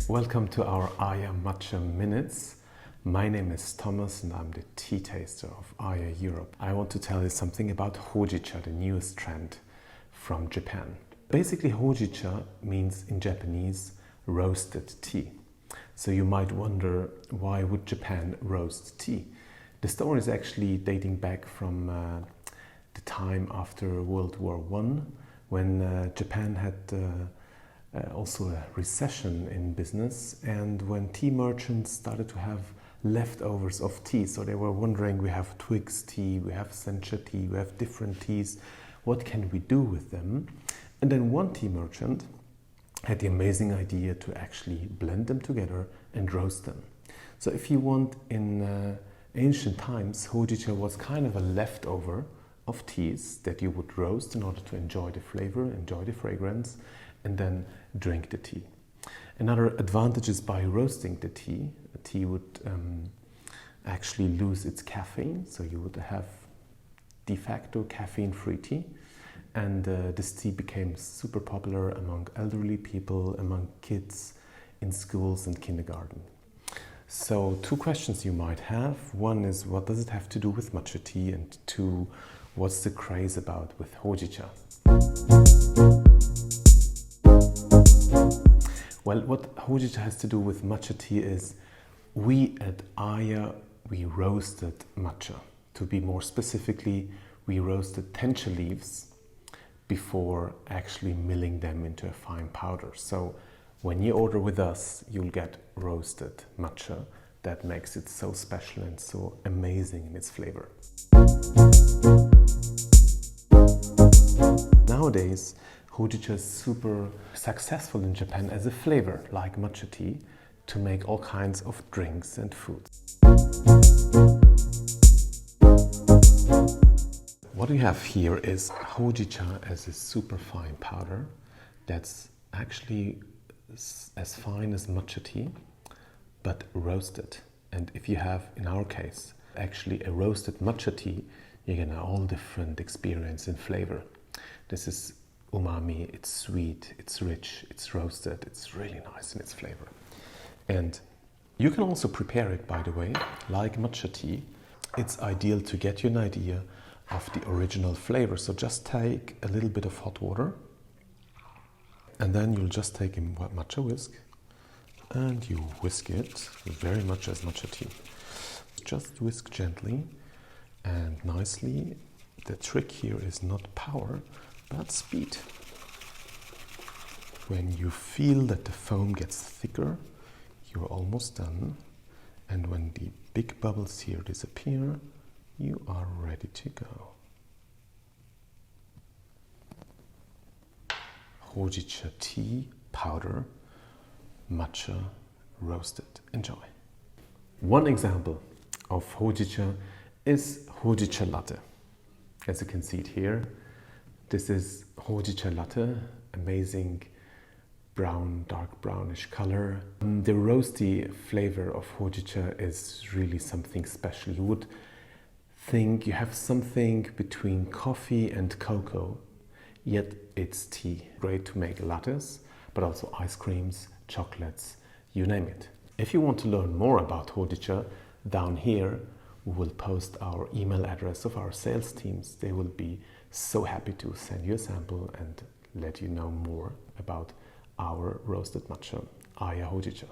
Welcome to our AIYA Matcha Minutes. My name is Thomas and I'm the tea taster of AIYA Europe. I want to tell you something about Hojicha, the newest trend from Japan. Basically, Hojicha means in Japanese roasted tea. So you might wonder, why would Japan roast tea? The story is actually dating back from the time after World War I, when Japan had also a recession in business, and when tea merchants started to have leftovers of tea. So they were wondering, we have twigs tea, we have sencha tea, we have different teas, what can we do with them? And then one tea merchant had the amazing idea to actually blend them together and roast them. So if you want, in ancient times, Hojicha was kind of a leftover of teas that you would roast in order to enjoy the flavor, enjoy the fragrance, and then drink the tea. Another advantage is, by roasting the tea would actually lose its caffeine, so you would have de facto caffeine-free tea. And this tea became super popular among elderly people, among kids in schools and kindergarten. So two questions you might have. One is, what does it have to do with matcha tea? And two, what's the craze about with Hojicha? Well, what Hojicha has to do with matcha tea is, we at AIYA, we roasted matcha. To be more specifically, we roasted tencha leaves before actually milling them into a fine powder. So when you order with us, you'll get roasted matcha. That makes it so special and so amazing in its flavor. Nowadays, Hojicha is super successful in Japan as a flavor, like matcha tea, to make all kinds of drinks and foods. What we have here is Hojicha as a super fine powder that's actually as fine as matcha tea, but roasted. And if you have, in our case, actually a roasted matcha tea, you get a all different experience in flavor. This is umami, it's sweet, it's rich, it's roasted, it's really nice in its flavor. And you can also prepare it, by the way, like matcha tea. It's ideal to get you an idea of the original flavor. So just take a little bit of hot water, and then you'll just take a matcha whisk and you whisk it very much as matcha tea. Just whisk gently and nicely. The trick here is not power, but speed. When you feel that the foam gets thicker, you're almost done. And when the big bubbles here disappear, you are ready to go. Hojicha tea powder, matcha roasted. Enjoy. One example of Hojicha is Hojicha latte. As you can see it here, this is Hojicha latte, amazing brown, dark brownish color. The roasty flavor of Hojicha is really something special. You would think you have something between coffee and cocoa, yet it's tea. Great to make lattes, but also ice creams, chocolates, you name it. If you want to learn more about Hojicha, down here we will post our email address of our sales teams. They will be so happy to send you a sample and let you know more about our roasted matcha, AIYA Hojicha.